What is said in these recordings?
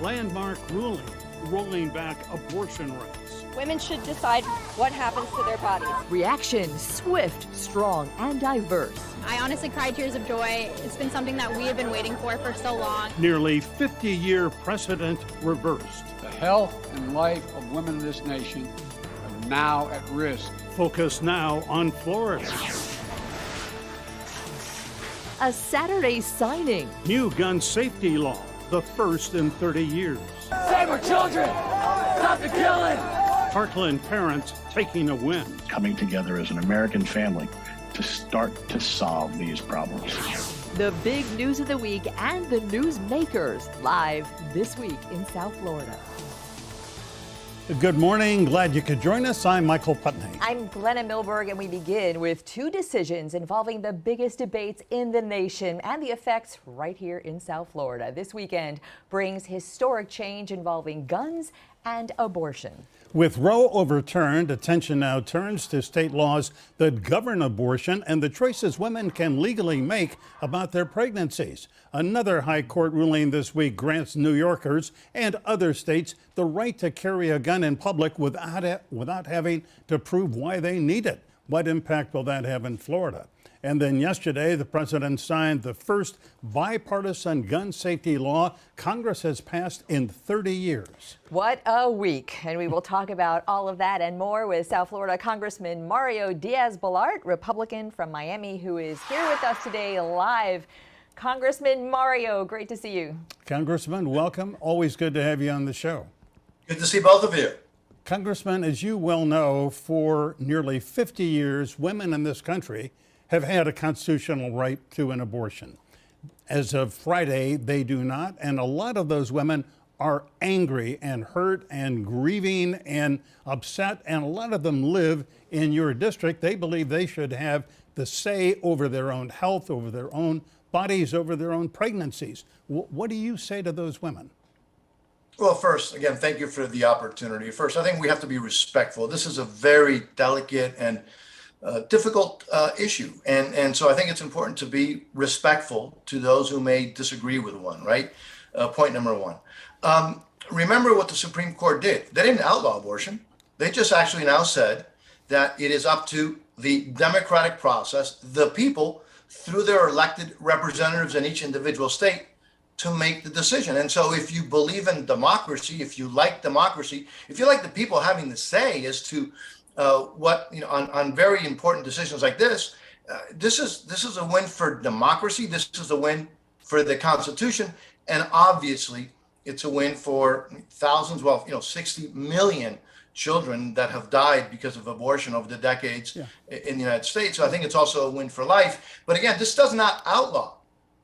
landmark ruling rolling back abortion rights. Women should decide what happens to their bodies. Reaction swift, strong, and diverse. I honestly cried tears of joy. It's been something that we have been waiting for so long. Nearly 50-year precedent reversed. The health and life of women in this nation are now at risk. Focus now on Florida. A Saturday signing. New gun safety law, the first in 30 years. Save our children! Stop the killing! Parkland parents taking a win. Coming together as an American family to start to solve these problems. The big news of the week and the newsmakers live this week in South Florida. Good morning. Glad you could join us. I'm Michael Putney. I'm Glenna Milberg, and we begin with two decisions involving the biggest debates in the nation and the effects right here in South Florida. This weekend brings historic change involving guns and abortion. With Roe overturned, attention now turns to state laws that govern abortion and the choices women can legally make about their pregnancies. Another high court ruling this week grants New Yorkers and other states the right to carry a gun in public without having to prove why they need it. What impact will that have in Florida? And then yesterday, the president signed the first bipartisan gun safety law Congress has passed in 30 years. What a week. And we will talk about all of that and more with South Florida Congressman Mario Diaz Balart, Republican from Miami, who is here with us today live. Congressman Mario, great to see you. Congressman, welcome. Always good to have you on the show. Good to see both of you. Congressman, as you well know, for nearly 50 years, women in this country have had a constitutional right to an abortion. As of Friday, they do not, and a lot of those women are angry and hurt and grieving and upset, and a lot of them live in your district. They believe they should have the say over their own health, over their own bodies, over their own pregnancies. What do you say to those women? Well, first, again, thank you for the opportunity. First, I think we have to be respectful. This is a very delicate and difficult issue. And so I think it's important to be respectful to those who may disagree with one, right? Point number one. Remember what the Supreme Court did. They didn't outlaw abortion. They just actually now said that it is up to the democratic process, the people, through their elected representatives in each individual state, to make the decision. And so if you believe in democracy, if you like democracy, if you like the people having the say as to on very important decisions like this, this is a win for democracy. This is a win for the Constitution, and obviously, it's a win for thousands, 60 million children that have died because of abortion over the decades in the United States. So I think it's also a win for life. But again, this does not outlaw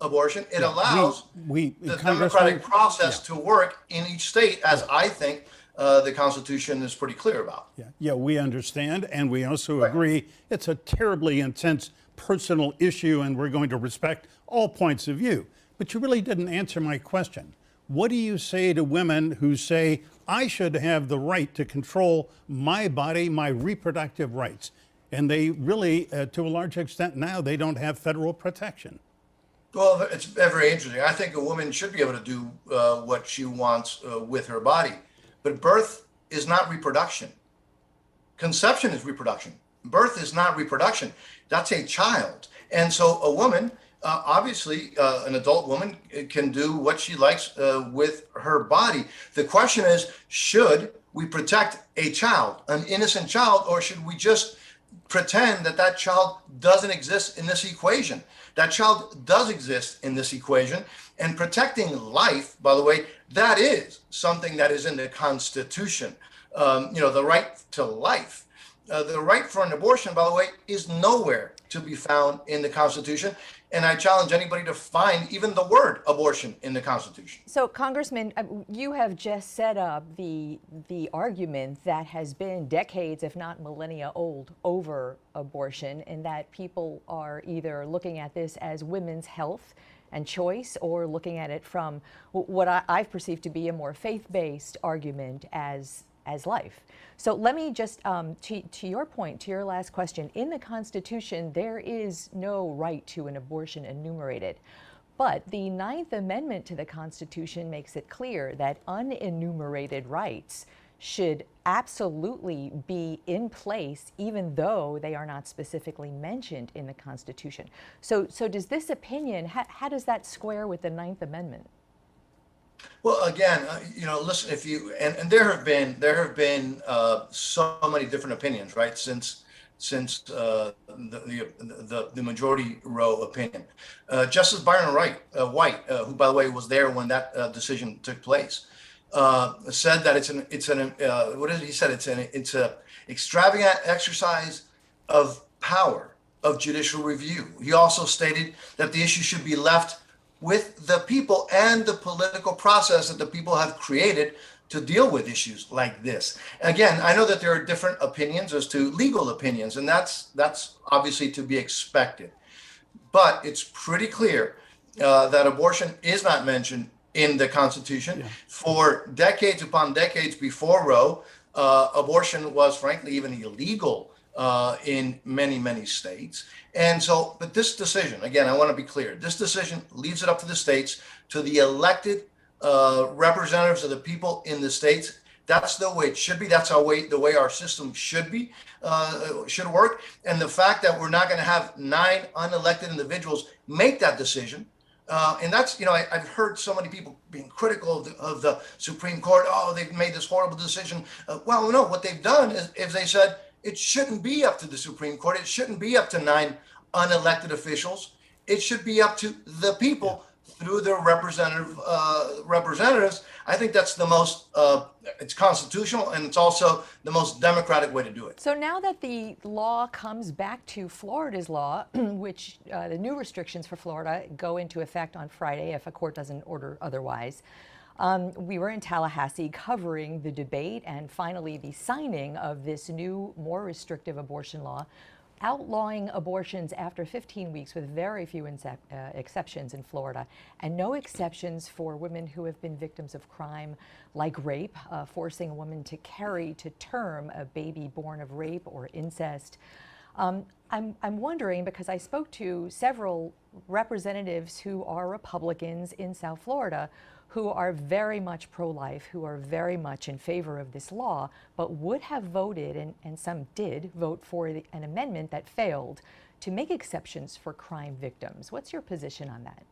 abortion. It allows the democratic process to work in each state, as I think the Constitution is pretty clear about. Yeah, we understand, and we also agree it's a terribly intense personal issue, and we're going to respect all points of view. But you really didn't answer my question. What do you say to women who say, I should have the right to control my body, my reproductive rights? And they really, to a large extent now, they don't have federal protection. Well, it's very interesting. I think a woman should be able to do what she wants with her body. But birth is not reproduction. Conception is reproduction. Birth is not reproduction. That's a child. And so a woman, obviously, an adult woman can do what she likes with her body. The question is, should we protect a child, an innocent child, or should we just pretend that that child doesn't exist in this equation? That child does exist in this equation. And protecting life, by the way, that is something that is in the Constitution. The right to life. The right for an abortion, by the way, is nowhere to be found in the Constitution. And I challenge anybody to find even the word abortion in the Constitution. So, Congressman, you have just set up the argument that has been decades, if not millennia old, over abortion, and that people are either looking at this as women's health and choice, or looking at it from what I've perceived to be a more faith-based argument as life. So let me just, to your point, to your last question, in the Constitution, there is no right to an abortion enumerated. But the Ninth Amendment to the Constitution makes it clear that unenumerated rights should absolutely be in place, even though they are not specifically mentioned in the Constitution. So does this opinion, how does that square with the Ninth Amendment? Well, again, listen, if you and there have been so many different opinions, right? Since the majority Roe opinion, Justice Byron White, who by the way was there when that decision took place, said that what did he said? It's a extravagant exercise of power of judicial review. He also stated that the issue should be left with the people and the political process that the people have created to deal with issues like this. Again, I know that there are different opinions as to legal opinions, and that's obviously to be expected. But it's pretty clear that abortion is not mentioned in the Constitution. Yeah. For decades upon decades before Roe, abortion was frankly even illegal in many, many states. And so, but this decision, again, I want to be clear, this decision leaves it up to the states, to the elected representatives of the people in the states. That's the way it should be. That's the way our system should be, should work. And the fact that we're not going to have 9 unelected individuals make that decision, and that's, I've heard so many people being critical of the Supreme Court. Oh, they've made this horrible decision. Well, no, what they've done is they said it shouldn't be up to the Supreme Court. It shouldn't be up to 9 unelected officials. It should be up to the people through their representatives. I think that's the most, it's constitutional, and it's also the most democratic way to do it. So now that the law comes back to Florida's law, which the new restrictions for Florida go into effect on Friday if a court doesn't order otherwise, we were in Tallahassee covering the debate and finally the signing of this new, more restrictive abortion law, outlawing abortions after 15 weeks with very few exceptions in Florida, and no exceptions for women who have been victims of crime like rape, forcing a woman to carry to term a baby born of rape or incest. I'm wondering, because I spoke to several representatives who are Republicans in South Florida who are very much pro-life, who are very much in favor of this law, but would have voted, and some did vote for an amendment that failed to make exceptions for crime victims. What's your position on that?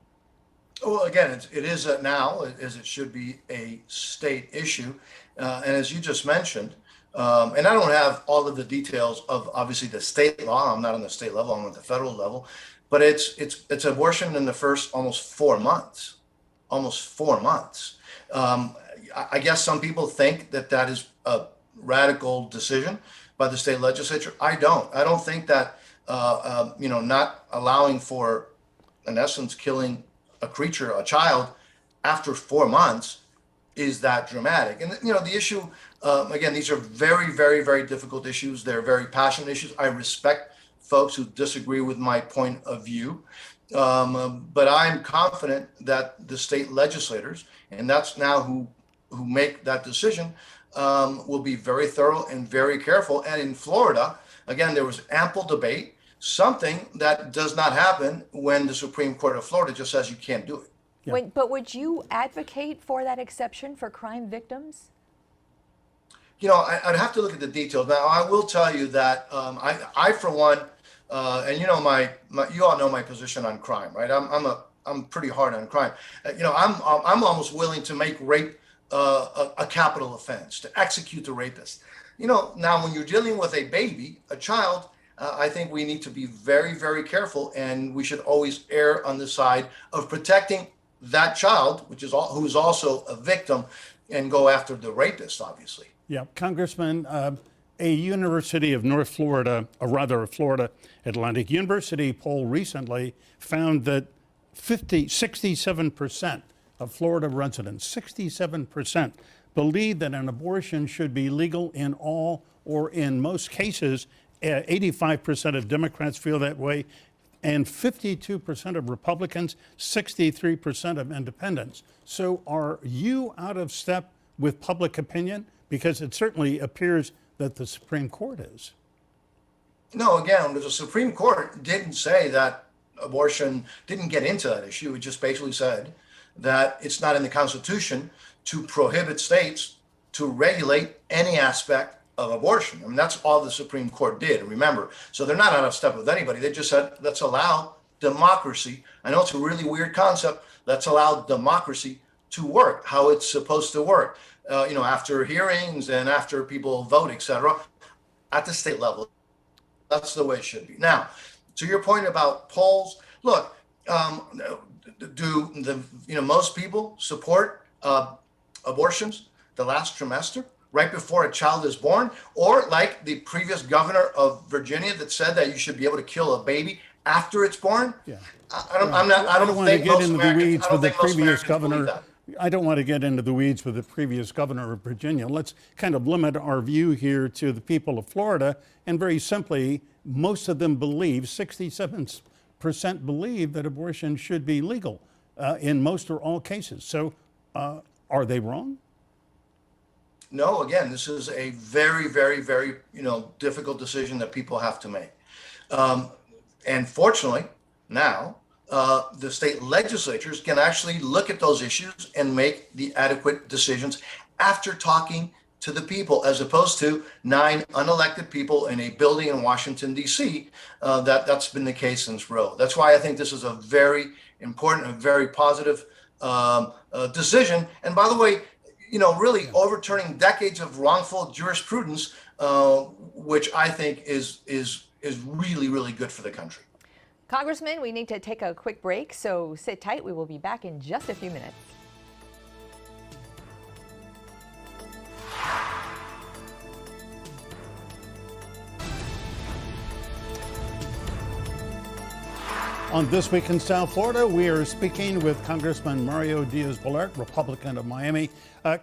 Well, again, it is now, as it should be, a state issue. And as you just mentioned, and I don't have all of the details of obviously the state law. I'm not on the state level, I'm on the federal level, but it's abortion in the first almost 4 months. Almost 4 months. I guess some people think that is a radical decision by the state legislature. I don't think that, not allowing for, in essence, killing a child after 4 months is that dramatic. And, the issue, again, these are very, very, very difficult issues. They're very passionate issues. I respect folks who disagree with my point of view. But I'm confident that the state legislators, and that's now who make that decision, will be very thorough and very careful. And in Florida, again, there was ample debate, something that does not happen when the Supreme Court of Florida just says you can't do it. Yeah. But would you advocate for that exception for crime victims? I'd have to look at the details. Now, I will tell you that I for one, and you all know my position on crime, right? I'm pretty hard on crime. I'm almost willing to make rape a capital offense, to execute the rapist. Now when you're dealing with a baby, a child, I think we need to be very, very careful, and we should always err on the side of protecting that child, who's also a victim, and go after the rapist, obviously. Yeah, Congressman. A University of North Florida, or rather a Florida Atlantic University poll recently found that 67% of Florida residents, 67%, believe that an abortion should be legal in all or in most cases. 85% of Democrats feel that way, and 52% of Republicans, 63% of independents. So are you out of step with public opinion? Because it certainly appears that the Supreme Court is. No, again, the Supreme Court didn't say that abortion didn't get into that issue. It just basically said that it's not in the Constitution to prohibit states to regulate any aspect of abortion. I mean, that's all the Supreme Court did. And remember, so they're not out of step with anybody. They just said, let's allow democracy. I know it's a really weird concept. Let's allow democracy to work how it's supposed to work. After hearings and after people vote, etc., at the state level. That's the way it should be. Now, to your point about polls, look, most people support abortions the last trimester, right before a child is born, or like the previous governor of Virginia that said that you should be able to kill a baby after it's born? Yeah. I don't want to get into the weeds with the previous governor. That. I don't want to get into the weeds with the previous governor of Virginia. Let's kind of limit our view here to the people of Florida. And very simply, most of them believe, 67% believe that abortion should be legal in most or all cases. So are they wrong? No, again, this is a very, very, very, difficult decision that people have to make. And fortunately, now, the state legislatures can actually look at those issues and make the adequate decisions after talking to the people, as opposed to 9 unelected people in a building in Washington, D.C. That's been the case since Roe. That's why I think this is a very important and very positive decision. And by the way, really overturning decades of wrongful jurisprudence, which I think is really, really good for the country. Congressman, we need to take a quick break, so sit tight. We will be back in just a few minutes. On This Week in South Florida, we are speaking with Congressman Mario Diaz Balart, Republican of Miami.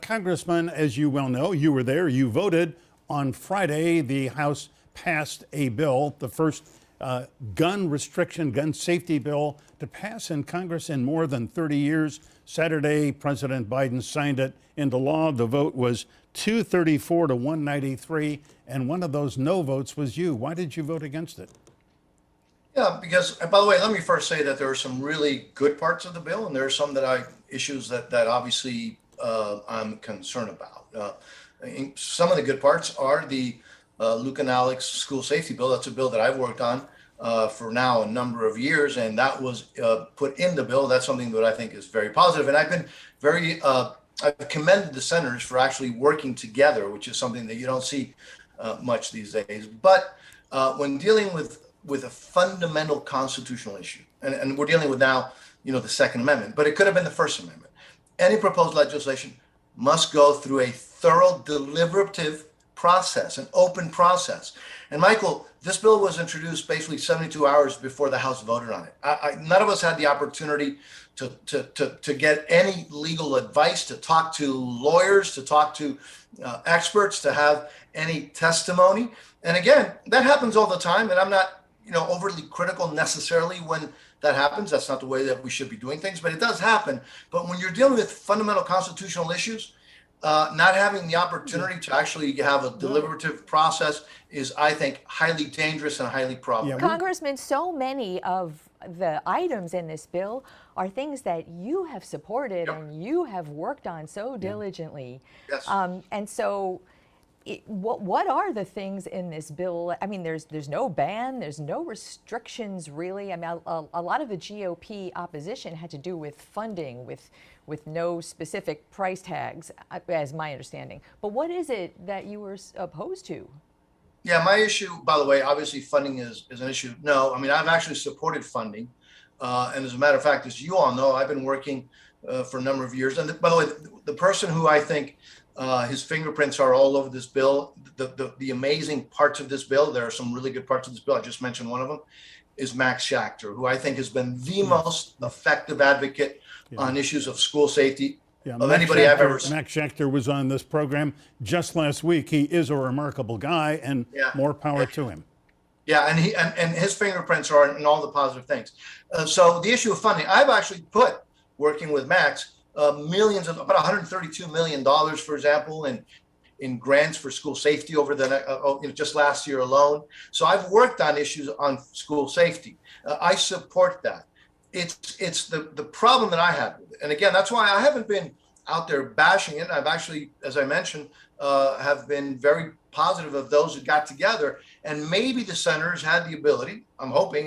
Congressman, as you well know, you were there, you voted on Friday. The House passed a bill, the first gun restriction, gun safety bill to pass in Congress in more than 30 years. Saturday, President Biden signed it into law. The vote was 234 to 193, and one of those no votes was you. Why did you vote against it? Yeah, because, by the way, let me first say that there are some really good parts of the bill, and there are some issues that obviously I'm concerned about. Some of the good parts are the Luke and Alex school safety bill. That's a bill that I've worked on for now a number of years, and that was put in the bill. That's something that I think is very positive. And I've been I've commended the senators for actually working together, which is something that you don't see much these days. But when dealing with a fundamental constitutional issue, and we're dealing with now, the Second Amendment, but it could have been the First Amendment. Any proposed legislation must go through a thorough deliberative process, an open process. And Michael, this bill was introduced basically 72 hours before the House voted on it. None of us had the opportunity to get any legal advice, to talk to lawyers, to talk to experts, to have any testimony. And again, that happens all the time. And I'm not, overly critical necessarily when that happens. That's not the way that we should be doing things, but it does happen. But when you're dealing with fundamental constitutional issues, not having the opportunity to actually have a deliberative process is, I think, highly dangerous and highly problematic. Congressman, so many of the items in this bill are things that you have supported and you have worked on so diligently. Yes. And so what are the things in this bill? I mean, there's no ban, there's no restrictions really. I mean, a lot of the GOP opposition had to do with funding, with no specific price tags, as my understanding. But what is it that you were opposed to? Yeah, my issue, by the way, obviously funding is an issue. No, I mean, I've actually supported funding. And as a matter of fact, as you all know, I've been working for a number of years. And by the way, the person who I think his fingerprints are all over this bill, the amazing parts of this bill, there are some really good parts of this bill, I just mentioned one of them, is Max Schachter, who I think has been the most effective advocate on issues of school safety of anybody I've ever seen. Max Schachter was on this program just last week. He is a remarkable guy, and more power to him. Yeah, and his fingerprints are in all the positive things. So the issue of funding, I've actually put, working with Max, millions of, about $132 million, for example, in grants for school safety over just last year alone. So I've worked on issues on school safety. I support that. It's the problem that I have with it. And again, that's why I haven't been out there bashing it. I've actually, as I mentioned, have been very positive of those who got together. And maybe the senators had the ability, I'm hoping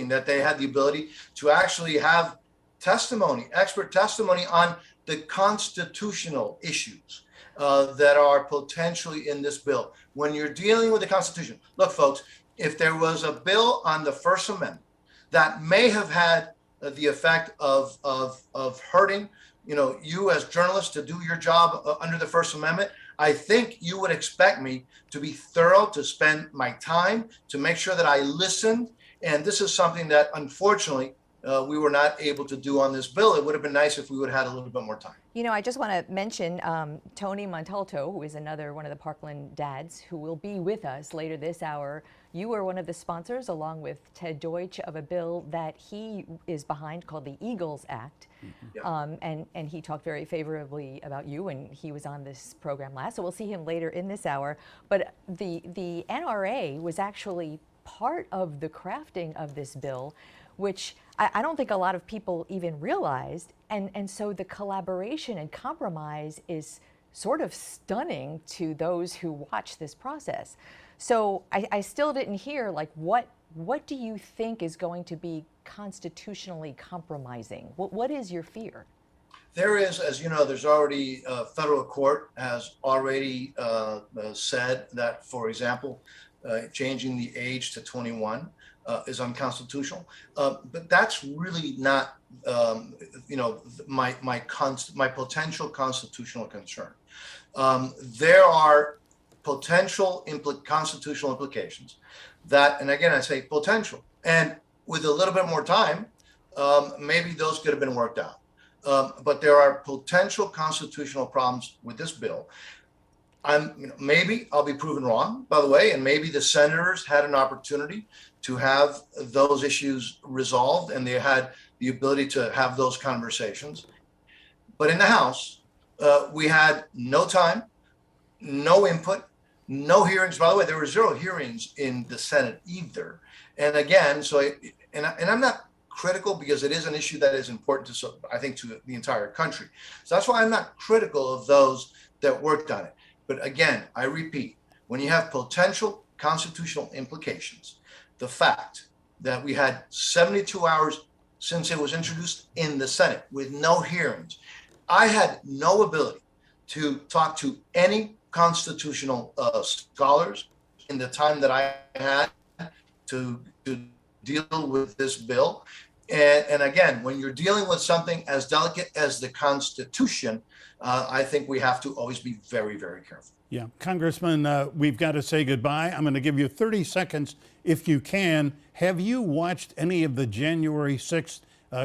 that they had the ability to actually have testimony, expert testimony on the constitutional issues that are potentially in this bill. When you're dealing with the Constitution, look, folks, if there was a bill on the First Amendment that may have had the effect of hurting, you as journalists to do your job under the First Amendment, I think you would expect me to be thorough, to spend my time, to make sure that I listened. And this is something that, unfortunately, we were not able to do on this bill. It would have been nice if we would have had a little bit more time. I just want to mention Tony Montalto, who is another one of the Parkland dads, who will be with us later this hour. You were one of the sponsors, along with Ted Deutsch, of a bill that he is behind called the Eagles Act. Mm-hmm. And he talked very favorably about you, and he was on this program last. So we'll see him later in this hour. But the NRA was actually part of the crafting of this bill, which I don't think a lot of people even realized. And so the collaboration and compromise is sort of stunning to those who watch this process. So I still didn't hear, what do you think is going to be constitutionally compromising? What is your fear? There is, as you know, there's already federal court has already said that, for example, changing the age to 21 is unconstitutional. But that's really not, my potential constitutional concern. There are potential constitutional implications that, and again, I say potential, and with a little bit more time, maybe those could have been worked out. But there are potential constitutional problems with this bill. Maybe I'll be proven wrong, by the way, and maybe the senators had an opportunity to have those issues resolved, and they had the ability to have those conversations. But in the House, we had no time, no input, no hearings. By the way, there were 0 hearings in the Senate either. And again, I'm not critical, because it is an issue that is important to, I think, to the entire country. So that's why I'm not critical of those that worked on it. But again, I repeat, when you have potential constitutional implications, the fact that we had 72 hours since it was introduced in the Senate with no hearings, I had no ability to talk to any constitutional scholars in the time that I had to deal with this bill. And again, when you're dealing with something as delicate as the Constitution, I think we have to always be very, very careful. Yeah, Congressman, we've got to say goodbye. I'm going to give you 30 seconds if you can. Have you watched any of the January 6th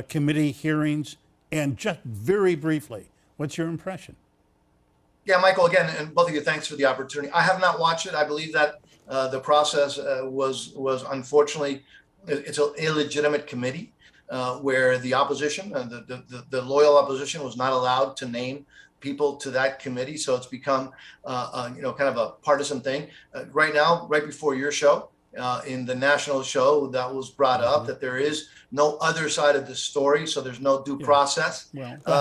committee hearings? And just very briefly, what's your impression? Yeah, Michael, again, and both of you, thanks for the opportunity. I have not watched it. I believe that the process was unfortunately, it's an illegitimate committee where the opposition, the loyal opposition, was not allowed to name people to that committee. So it's become, kind of a partisan thing. Right now, right before your show, in the national show, that was brought up that there is no other side of the story, so there's no due process. Well, the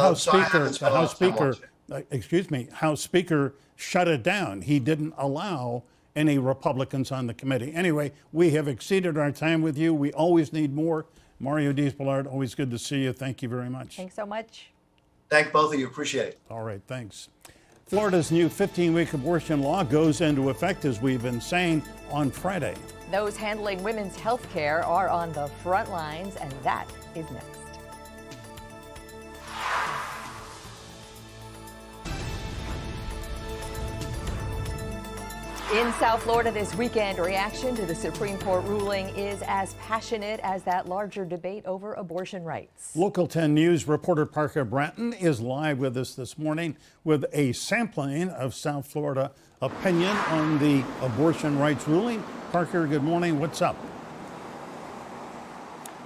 House Speaker shut it down. He didn't allow any Republicans on the committee. Anyway, we have exceeded our time with you. We always need more. Mario Diaz Balart, always good to see you. Thank you very much. Thanks so much. Thank both of you. Appreciate it. All right, thanks. Florida's new 15-week abortion law goes into effect, as we've been saying, on Friday. Those handling women's health care are on the front lines, and that is next. In South Florida this weekend, reaction to the Supreme Court ruling is as passionate as that larger debate over abortion rights. Local 10 News reporter Parker Bratton is live with us this morning with a sampling of South Florida opinion on the abortion rights ruling. Parker, good morning. What's up?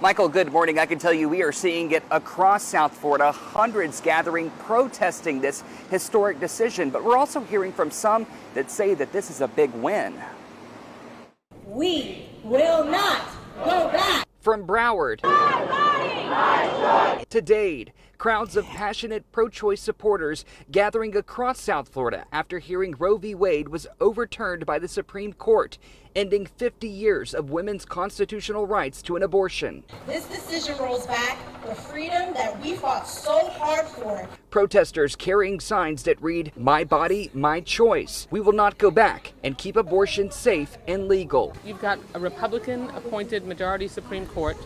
Michael, good morning. I can tell you we are seeing it across South Florida, hundreds gathering, protesting this historic decision. But we're also hearing from some that say that this is a big win. We will not go back. From Broward to Dade, crowds of passionate pro-choice supporters gathering across South Florida after hearing Roe v. Wade was overturned by the Supreme Court, ending 50 years of women's constitutional rights to an abortion. This decision rolls back the freedom that we fought so hard for. Protesters carrying signs that read, "My body, my choice. We will not go back," and keep abortion safe and legal. You've got a Republican-appointed majority Supreme Court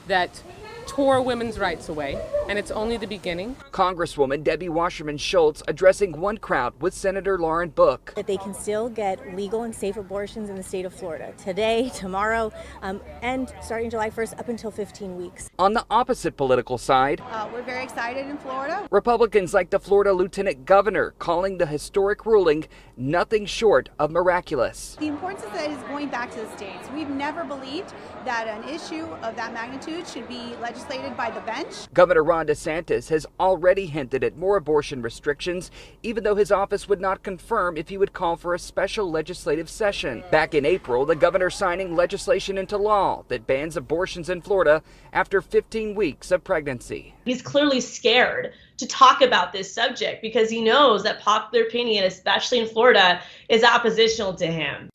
that tore women's rights away, and it's only the beginning. Congresswoman Debbie Wasserman Schultz addressing one crowd with Senator Lauren Book. That they can still get legal and safe abortions in the state of Florida today, tomorrow, and starting July 1st up until 15 weeks. On the opposite political side, we're very excited in Florida. Republicans like the Florida Lieutenant Governor calling the historic ruling nothing short of miraculous. The importance of that is going back to the states. We've never believed that an issue of that magnitude should be legislated by the bench. Governor Ron DeSantis has already hinted at more abortion restrictions, even though his office would not confirm if he would call for a special legislative session. Back in April, the governor signing legislation into law that bans abortions in Florida after 15 weeks of pregnancy. He's clearly scared to talk about this subject because he knows that popular opinion, especially in Florida, is oppositional to him.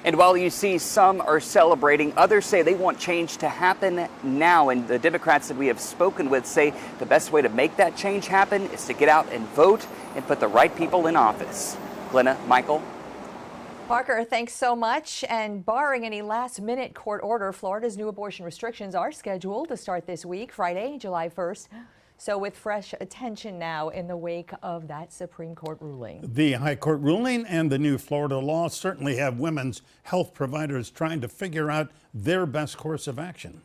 And while you see some are celebrating, others say they want change to happen now. And the Democrats that we have spoken with say the best way to make that change happen is to get out and vote and put the right people in office. Glenna, Michael. Parker, thanks so much. And barring any last-minute court order, Florida's new abortion restrictions are scheduled to start this week, Friday, July 1st. So with fresh attention now in the wake of that Supreme Court ruling. The High Court ruling and the new Florida law certainly have women's health providers trying to figure out their best course of action.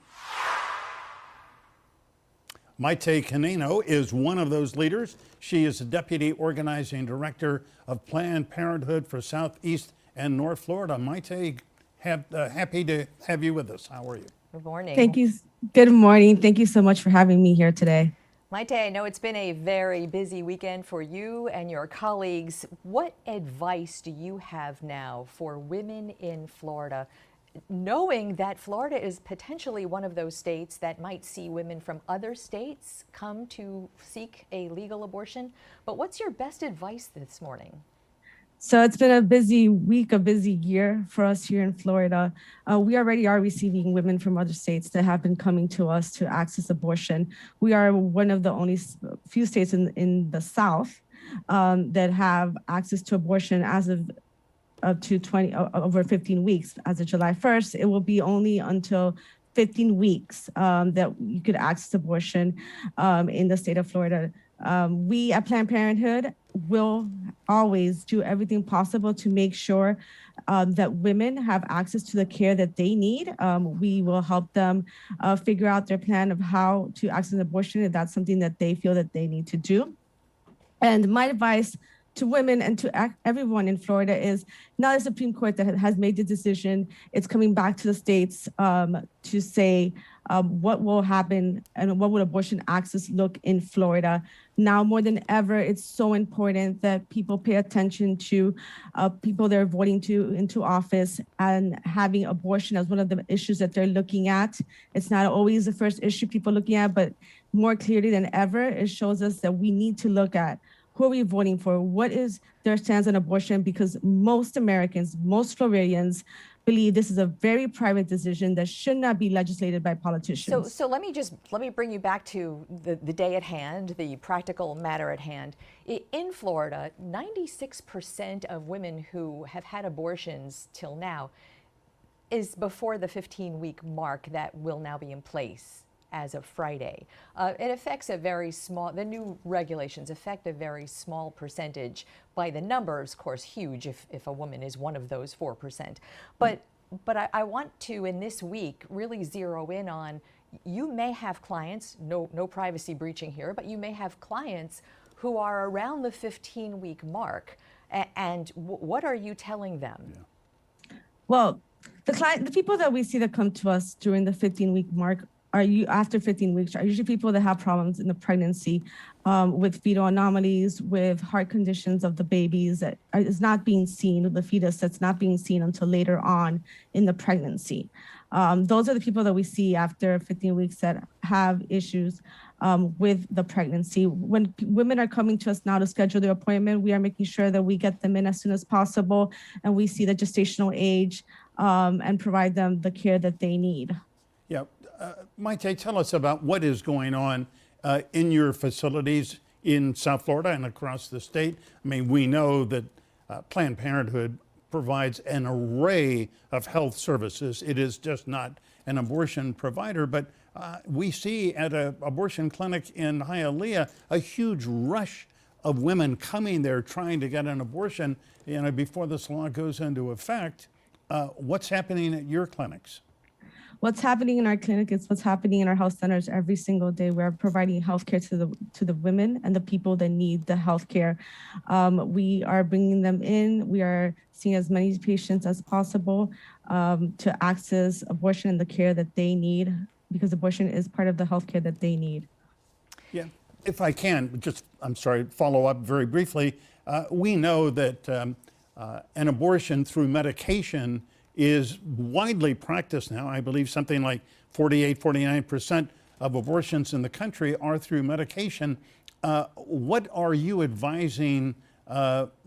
Mayte Canino is one of those leaders. She is the Deputy Organizing Director of Planned Parenthood for Southeast and North Florida. Mayte, happy to have you with us. How are you? Good morning. Thank you. Good morning. Thank you so much for having me here today. Mayte, I know it's been a very busy weekend for you and your colleagues. What advice do you have now for women in Florida, knowing that Florida is potentially one of those states that might see women from other states come to seek a legal abortion? But what's your best advice this morning? So it's been a busy week, a busy year for us here in Florida. We already are receiving women from other states that have been coming to us to access abortion. We are one of the only few states in the South that have access to abortion as of up to over 15 weeks. As of July 1st, it will be only until 15 weeks that you could access abortion in the state of Florida. We at Planned Parenthood will always do everything possible to make sure that women have access to the care that they need. We will help them figure out their plan of how to access abortion if that's something that they feel that they need to do. And my advice to women and to everyone in Florida is now the Supreme Court that has made the decision. It's coming back to the states to say what will happen and what would abortion access look in Florida. Now more than ever, it's so important that people pay attention to people they're voting into office and having abortion as one of the issues that they're looking at. It's not always the first issue people are looking at, but more clearly than ever, it shows us that we need to look at who are we voting for? What is their stance on abortion? Because most Americans, most Floridians believe this is a very private decision that should not be legislated by politicians. So let me bring you back to the day at hand, the practical matter at hand. In Florida, 96% of women who have had abortions till now is before the 15-week mark that will now be in place as of Friday. It affects a very small, the new regulations affect a very small percentage. By the numbers, of course, huge if a woman is one of those 4%. But I want to, in this week, really zero in on, you may have clients, no privacy breaching here, but you may have clients who are around the 15-week mark. And what are you telling them? Well, The people that we see that come to us during the 15-week mark after 15 weeks are usually people that have problems in the pregnancy with fetal anomalies, with heart conditions of the babies that is not being seen, the fetus that's not being seen until later on in the pregnancy. Those are the people that we see after 15 weeks that have issues with the pregnancy. When women are coming to us now to schedule their appointment, we are making sure that we get them in as soon as possible and we see the gestational age and provide them the care that they need. Yeah. Mayte, tell us about what is going on in your facilities in South Florida and across the state. I mean, we know that Planned Parenthood provides an array of health services. It is just not an abortion provider, but we see at an abortion clinic in Hialeah a huge rush of women coming there trying to get an abortion, before this law goes into effect. What's happening at your clinics? What's happening in our clinic is what's happening in our health centers every single day. We're providing healthcare to the women and the people that need the healthcare. We are bringing them in. We are seeing as many patients as possible to access abortion and the care that they need, because abortion is part of the healthcare that they need. Yeah, if I can, follow up very briefly. We know that an abortion through medication is widely practiced now. I believe something like 49% of abortions in the country are through medication. What are you advising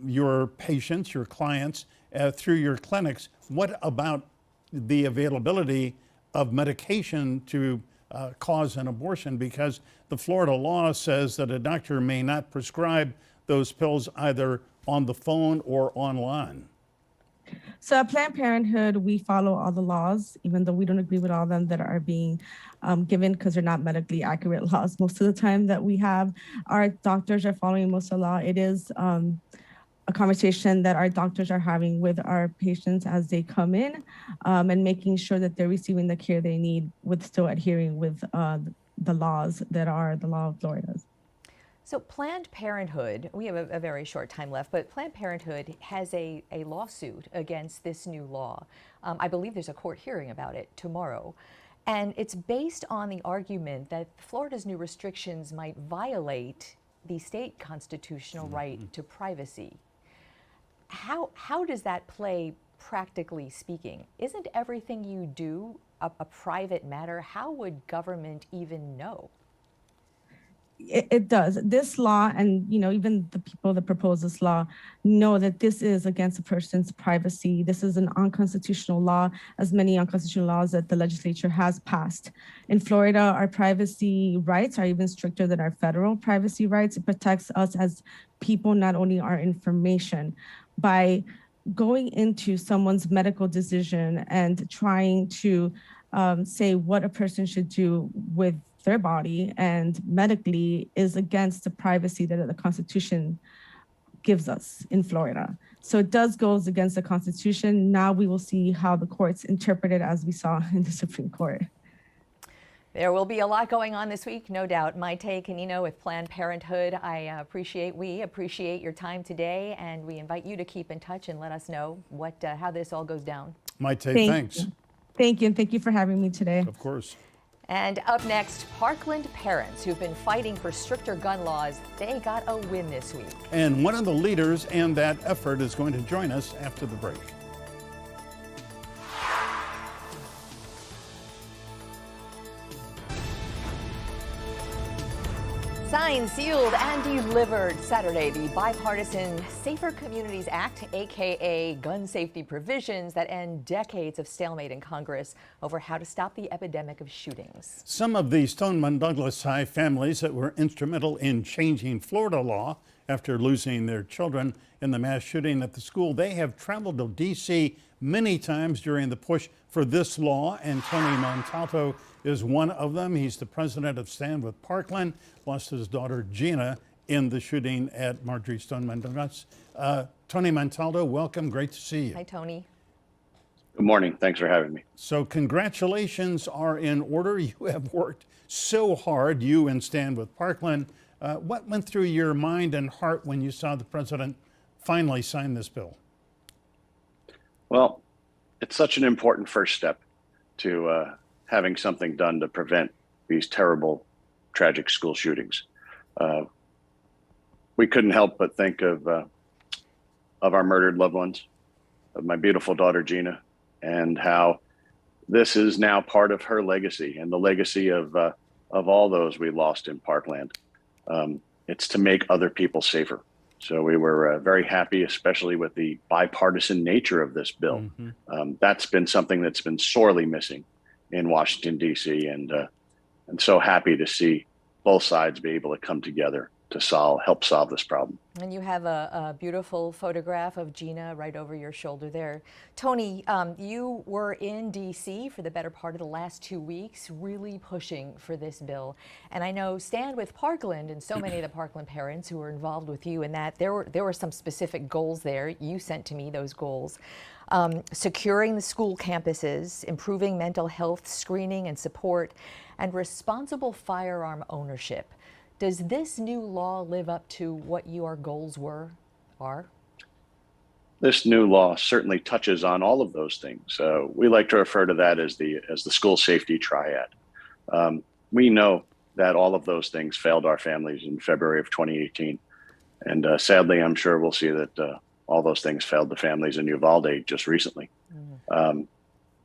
your patients, your clients, through your clinics? What about the availability of medication to cause an abortion? Because the Florida law says that a doctor may not prescribe those pills either on the phone or online. So at Planned Parenthood, we follow all the laws, even though we don't agree with all of them that are being given, because they're not medically accurate laws. Most of the time that we have, our doctors are following most of the law. It is a conversation that our doctors are having with our patients as they come in, and making sure that they're receiving the care they need with still adhering with the laws that are the law of Florida's. So Planned Parenthood, we have a very short time left, but Planned Parenthood has a lawsuit against this new law. I believe there's a court hearing about it tomorrow. And it's based on the argument that Florida's new restrictions might violate the state constitutional right to privacy. How does that play practically speaking? Isn't everything you do a private matter? How would government even know? It does. This law, and even the people that propose this law know that this is against a person's privacy. This is an unconstitutional law, as many unconstitutional laws that the legislature has passed. In Florida, our privacy rights are even stricter than our federal privacy rights. It protects us as people, not only our information. By going into someone's medical decision and trying to say what a person should do with their body and medically is against the privacy that the Constitution gives us in Florida. So it goes against the Constitution. Now we will see how the courts interpret it, as we saw in the Supreme Court. There will be a lot going on this week, no doubt. Mayte Canino with Planned Parenthood. We appreciate your time today, and we invite you to keep in touch and let us know how this all goes down. Mayte, thanks. Thank you, and thank you for having me today. Of course. And up next, Parkland parents who've been fighting for stricter gun laws, they got a win this week. And one of the leaders in that effort is going to join us after the break. Signed, sealed, and delivered Saturday, the bipartisan Safer Communities Act, aka gun safety provisions that end decades of stalemate in Congress over how to stop the epidemic of shootings. Some of the Stoneman Douglas High families that were instrumental in changing Florida law after losing their children in the mass shooting at the school, they have traveled to D.C. many times during the push for this law, and Tony Montalto is one of them. He's the president of Stand with Parkland, lost his daughter Gina in the shooting at Marjorie Stoneman Douglas. Tony Montalto, welcome. Great to see you. Hi, Tony. Good morning. Thanks for having me. So congratulations are in order. You have worked so hard, you and Stand with Parkland. What went through your mind and heart when you saw the president finally sign this bill? Well, it's such an important first step to having something done to prevent these terrible, tragic school shootings. We couldn't help but think of our murdered loved ones, of my beautiful daughter, Gina, and how this is now part of her legacy and the legacy of all those we lost in Parkland. It's to make other people safer. So we were very happy, especially with the bipartisan nature of this bill. That's been something that's been sorely missing in Washington, D.C., and so happy to see both sides be able to come together to help solve this problem. And you have a beautiful photograph of Gina right over your shoulder there. Tony, you were in D.C. for the better part of the last 2 weeks, really pushing for this bill. And I know Stand with Parkland and so many of the Parkland parents who were involved with you in that, there were some specific goals there. You sent to me those goals. Securing the school campuses, improving mental health screening and support, and responsible firearm ownership. Does this new law live up to what your goals are? This new law certainly touches on all of those things. We like to refer to that as the school safety triad. We know that all of those things failed our families in February of 2018. And sadly, I'm sure we'll see that all those things failed the families in Uvalde just recently.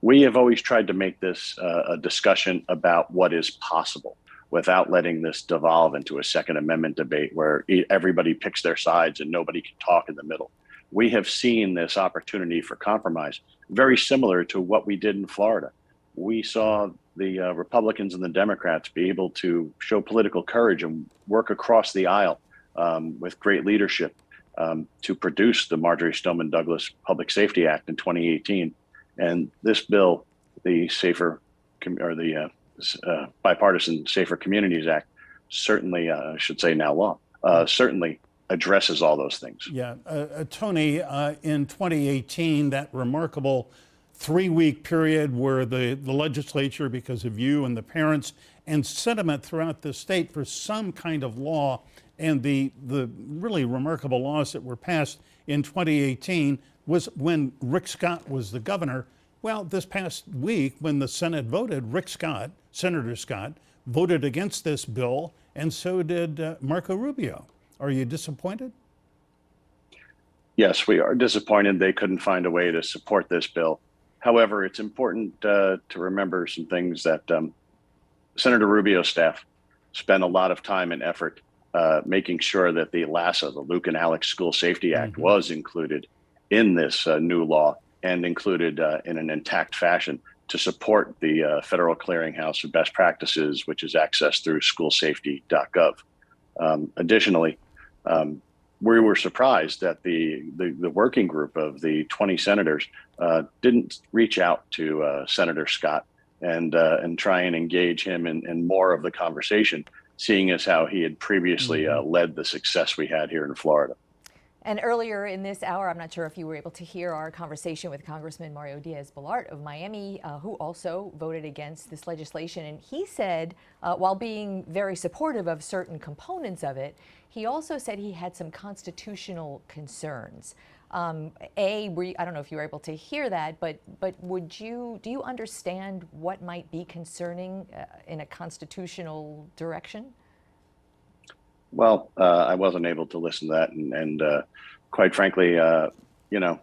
We have always tried to make this a discussion about what is possible, without letting this devolve into a Second Amendment debate where everybody picks their sides and nobody can talk in the middle. We have seen this opportunity for compromise, very similar to what we did in Florida. We saw the Republicans and the Democrats be able to show political courage and work across the aisle with great leadership to produce the Marjorie Stoneman Douglas Public Safety Act in 2018. And this bill, the Bipartisan Safer Communities Act, certainly, I should say now law, certainly addresses all those things. Yeah, Tony, in 2018, that remarkable 3-week period where the legislature, because of you and the parents and sentiment throughout the state for some kind of law, and the really remarkable laws that were passed in 2018 was when Rick Scott was the governor. Well, this past week, when the Senate voted, Senator Scott, voted against this bill, and so did Marco Rubio. Are you disappointed? Yes, we are disappointed they couldn't find a way to support this bill. However, it's important to remember some things that Senator Rubio's staff spent a lot of time and effort making sure that the LASA, the Luke and Alex School Safety Act, was included in this new law and included in an intact fashion to support the Federal Clearinghouse of Best Practices, which is accessed through schoolsafety.gov. Additionally, we were surprised that the working group of the 20 senators didn't reach out to Senator Scott and try and engage him in more of the conversation, seeing as how he had previously led the success we had here in Florida. And earlier in this hour, I'm not sure if you were able to hear our conversation with Congressman Diaz Balart of Miami, who also voted against this legislation. And he said, while being very supportive of certain components of it, he also said he had some constitutional concerns. I don't know if you were able to hear that, but do you understand what might be concerning in a constitutional direction? Well, I wasn't able to listen to that, and quite frankly,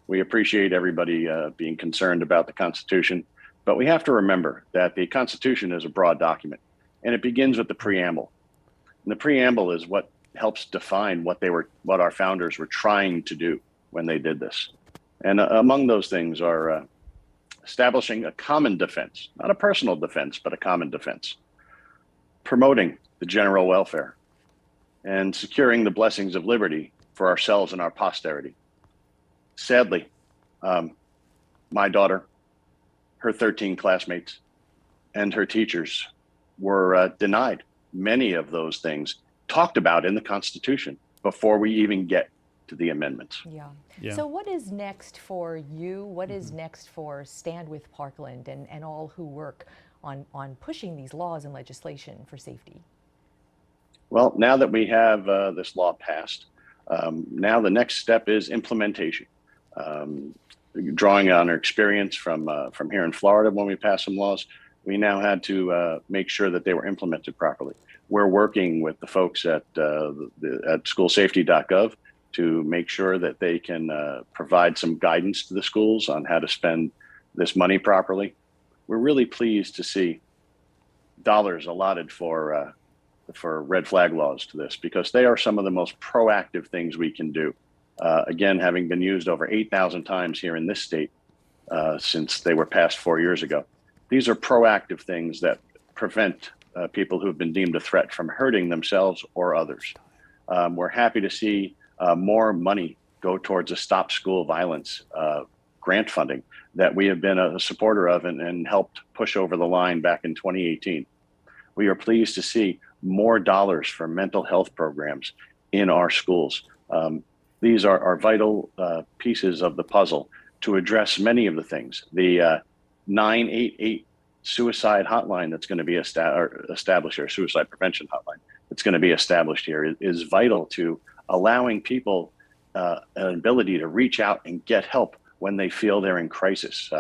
we appreciate everybody being concerned about the Constitution, but we have to remember that the Constitution is a broad document, and it begins with the Preamble. And the Preamble is what helps define what our founders were trying to do when they did this. And among those things are establishing a common defense, not a personal defense, but a common defense, promoting the general welfare, and securing the blessings of liberty for ourselves and our posterity. Sadly, my daughter, her 13 classmates, and her teachers were denied many of those things talked about in the Constitution before we even get to the amendments. Yeah. So what is next for you? What is next for Stand with Parkland and all who work on pushing these laws and legislation for safety? Well, now that we have this law passed, now the next step is implementation. drawing on our experience from here in Florida when we passed some laws, we now had to make sure that they were implemented properly. We're working with the folks at schoolsafety.gov to make sure that they can provide some guidance to the schools on how to spend this money properly. We're really pleased to see dollars allotted for red flag laws to this, because they are some of the most proactive things we can do. Again, having been used over 8,000 times here in this state since they were passed 4 years ago. These are proactive things that prevent people who have been deemed a threat from hurting themselves or others. We're happy to see more money go towards a Stop School Violence grant funding that we have been a supporter of and helped push over the line back in 2018. We are pleased to see more dollars for mental health programs in our schools. These are vital pieces of the puzzle to address many of the things. The 988 suicide hotline that's going to be established here, suicide prevention hotline that's going to be established here is vital to allowing people an ability to reach out and get help when they feel they're in crisis.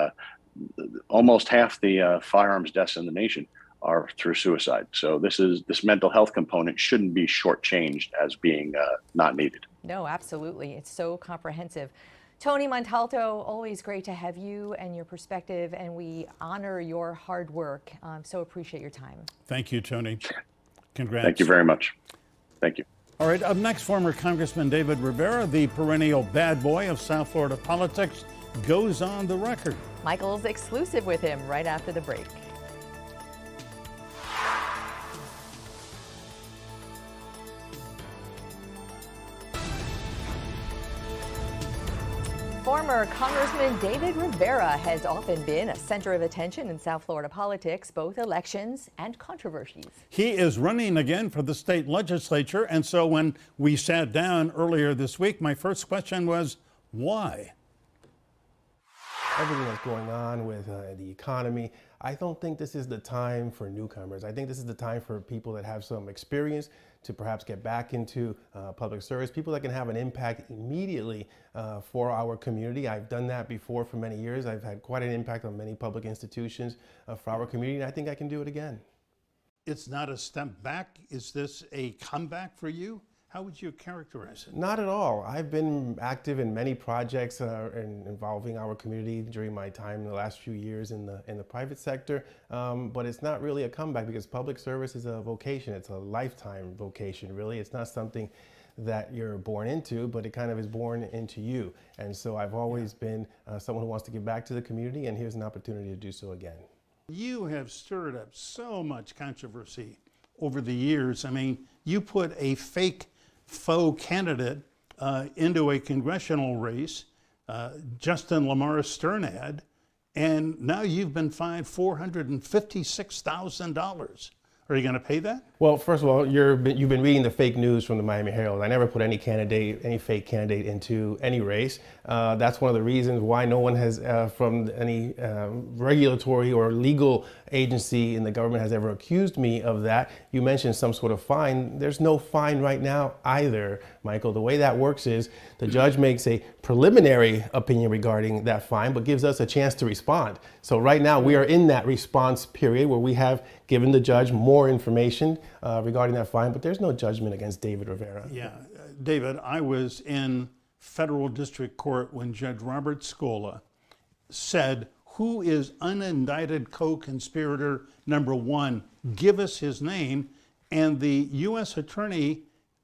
Almost half the firearms deaths in the nation are through suicide. So this mental health component shouldn't be shortchanged as being not needed. No, absolutely. It's so comprehensive. Tony Montalto, always great to have you and your perspective, and we honor your hard work. So appreciate your time. Thank you, Tony. Congrats. Thank you very much. Thank you. All right, up next, former Congressman David Rivera, the perennial bad boy of South Florida politics, goes on the record. Michael's exclusive with him right after the break. Former Congressman David Rivera has often been a center of attention in South Florida politics, both elections and controversies. He is running again for the state legislature, and so when we sat down earlier this week, my first question was, why? Everything that's going on with the economy, I don't think this is the time for newcomers. I think this is the time for people that have some experience to perhaps get back into public service, people that can have an impact immediately for our community. I've done that before for many years. I've had quite an impact on many public institutions for our community, and I think I can do it again. It's not a step back. Is this a comeback for you? How would you characterize it? Not at all. I've been active in many projects involving our community during my time in the last few years in the private sector, but it's not really a comeback because public service is a vocation. It's a lifetime vocation, really. It's not something that you're born into, but it kind of is born into you. And so I've always been someone who wants to give back to the community, and here's an opportunity to do so again. You have stirred up so much controversy over the years. I mean, you put a faux candidate into a congressional race, Justin Lamar Sternad, and now you've been fined $456,000. Are you going to pay that? Well, first of all, you've been reading the fake news from the Miami Herald. I never put any fake candidate into any race. That's one of the reasons why no one has, from any regulatory or legal agency in the government has ever accused me of that. You mentioned some sort of fine. There's no fine right now either, Michael. The way that works is the judge makes a preliminary opinion regarding that fine, but gives us a chance to respond. So right now we are in that response period where we have given the judge more information regarding that fine, but there's no judgment against David Rivera. Yeah, David, I was in federal district court when Judge Robert Scola said, who is unindicted co-conspirator number one? Give us his name. And the U.S. attorney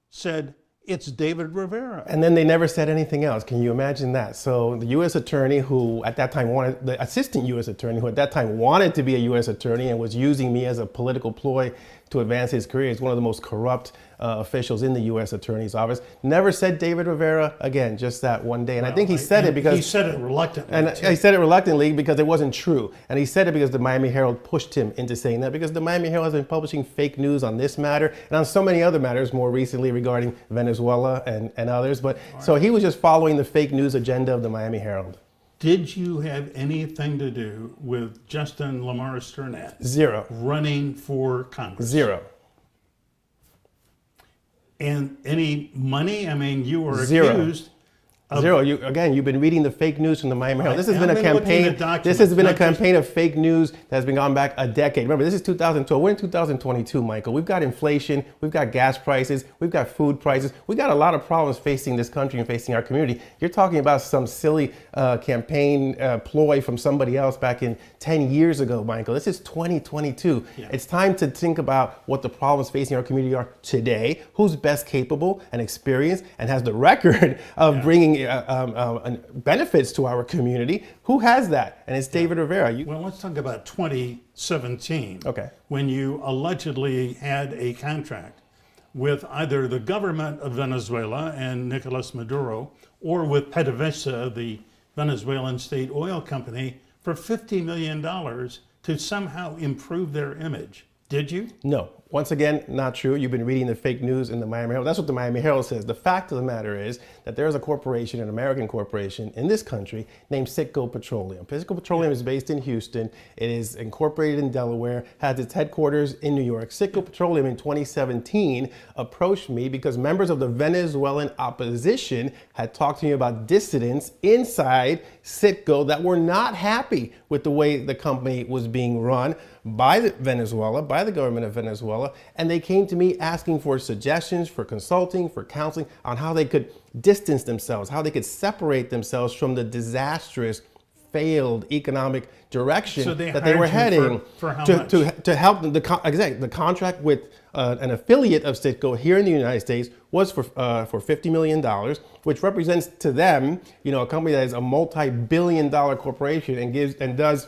said, it's David Rivera. And then they never said anything else. Can you imagine that? So the U.S. attorney who at that time the assistant U.S. attorney who at that time wanted to be a U.S. attorney and was using me as a political ploy to advance his career, is one of the most corrupt officials in the U.S. attorney's office. Never said David Rivera again, just that one day. And I think he said it because... He said it reluctantly. And he said it reluctantly because it wasn't true. And he said it because the Miami Herald pushed him into saying that, because the Miami Herald has been publishing fake news on this matter and on so many other matters more recently regarding Venezuela and others. But so he was just following the fake news agenda of the Miami Herald. Did you have anything to do with Justin Lamar Sternad? Zero. Running for Congress? Zero. And any money? I mean, you were Zero. accused Zero. You've been reading the fake news from the Miami Herald. This has been a looking campaign. at documents, This has been a not just- campaign of fake news that has been gone back a decade. Remember, this is 2012. We're in 2022, Michael. We've got inflation. We've got gas prices. We've got food prices. We've got a lot of problems facing this country and facing our community. You're talking about some silly campaign ploy from somebody else back in 10 years ago, Michael. This is 2022. Yeah. It's time to think about what the problems facing our community are today. Who's best capable and experienced and has the record of bringing benefits to our community? Who has that? And it's David Rivera. Well, let's talk about 2017. Okay. When you allegedly had a contract with either the government of Venezuela and Nicolas Maduro or with PDVSA, the Venezuelan state oil company, for $50 million to somehow improve their image. Did you? No. Once again, not true. You've been reading the fake news in the Miami Herald. That's what the Miami Herald says. The fact of the matter is that there is a corporation, an American corporation in this country named Citgo Petroleum. Citgo Petroleum is based in Houston. It is incorporated in Delaware, has its headquarters in New York. Citgo Petroleum in 2017 approached me because members of the Venezuelan opposition had talked to me about dissidents inside Citgo that were not happy with the way the company was being run by Venezuela, by the government of Venezuela, and they came to me asking for suggestions, for consulting, for counseling on how they could distance themselves, how they could separate themselves from the disastrous, failed economic direction that they were heading for how much? To help them. The contract with an affiliate of Citgo here in the United States was for $50 million, which represents to them, a company that is a multi-billion-dollar corporation and does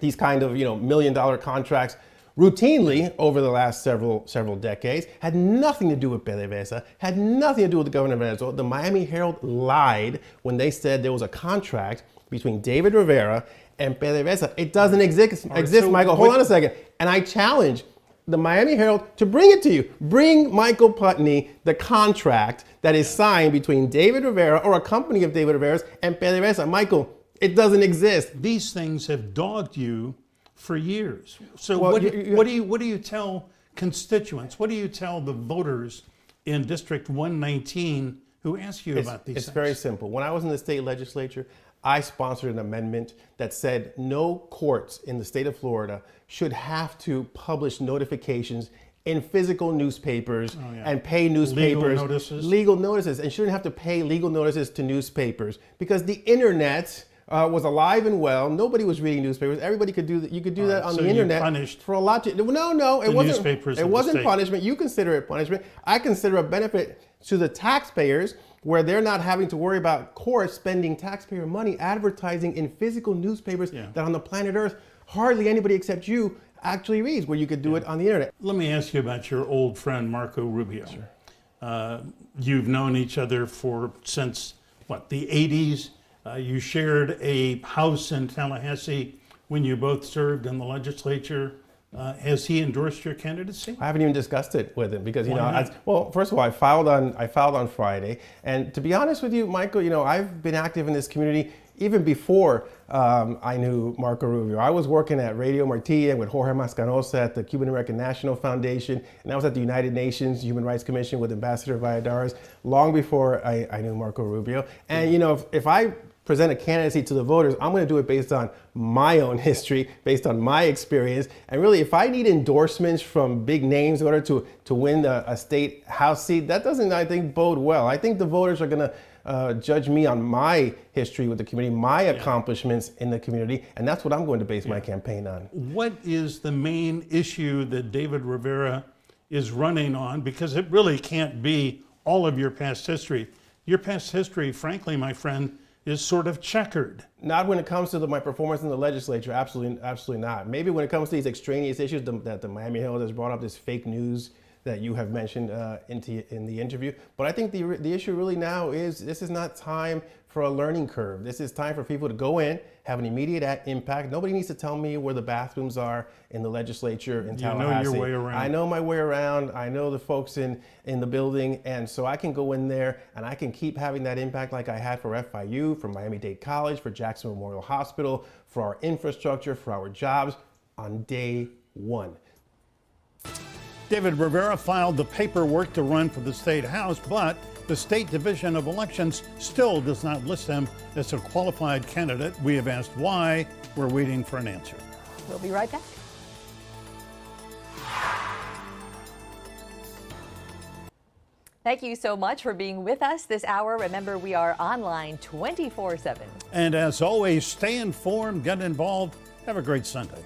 these kind of million-dollar contracts routinely over the last several decades. Had nothing to do with PDVSA, had nothing to do with the government of Venezuela. The Miami Herald lied when they said there was a contract between David Rivera and PDVSA. It doesn't exist, Michael. Hold on a second. And I challenge the Miami Herald to bring it to you. Bring Michael Putney the contract that is signed between David Rivera or a company of David Rivera's and PDVSA. Michael, it doesn't exist. These things have dogged you for years. So what do you tell constituents? What do you tell the voters in District 119 who ask you about these things? It's very simple. When I was in the state legislature, I sponsored an amendment that said no courts in the state of Florida should have to publish notifications in physical newspapers and pay newspapers legal notices, and shouldn't have to pay legal notices to newspapers because the internet was alive and well. Nobody was reading newspapers. Everybody could do that. You could do that on the internet for a lot. No, it wasn't. It wasn't punishment. You consider it punishment. I consider a benefit to the taxpayers, where they're not having to worry about courts spending taxpayer money advertising in physical newspapers that on the planet Earth hardly anybody except you actually reads, where you could do it on the internet. Let me ask you about your old friend Marco Rubio. Sure. You've known each other since the 80s. You shared a house in Tallahassee when you both served in the legislature. Has he endorsed your candidacy? I haven't even discussed it with him because first of all, I filed on Friday, and to be honest with you, Michael, I've been active in this community even before I knew Marco Rubio. I was working at Radio Martilla with Jorge Mascanosa at the Cuban American National Foundation, and I was at the United Nations Human Rights Commission with Ambassador Valladares long before I knew Marco Rubio. And if I present a candidacy to the voters, I'm going to do it based on my own history, based on my experience. And really, if I need endorsements from big names in order to win a state house seat, that doesn't, I think, bode well. I think the voters are going to judge me on my history with the community, my accomplishments in the community, and that's what I'm going to base my campaign on. What is the main issue that David Rivera is running on? Because it really can't be all of your past history. Your past history, frankly, my friend, is sort of checkered. Not when it comes to my performance in the legislature, absolutely not. Maybe when it comes to these extraneous issues that the Miami Herald has brought up, this fake news that you have mentioned in the interview. But I think the issue really now is this is not time for a learning curve. This is time for people to go in, have an immediate impact. Nobody needs to tell me where the bathrooms are in the legislature in Tallahassee. You know your way around. I know my way around. I know the folks in the building. And so I can go in there and I can keep having that impact like I had for FIU, for Miami-Dade College, for Jackson Memorial Hospital, for our infrastructure, for our jobs on day one. David Rivera filed the paperwork to run for the state house, but the State Division of Elections still does not list him as a qualified candidate. We have asked why. We're waiting for an answer. We'll be right back. Thank you so much for being with us this hour. Remember, we are online 24/7. And as always, stay informed, get involved. Have a great Sunday.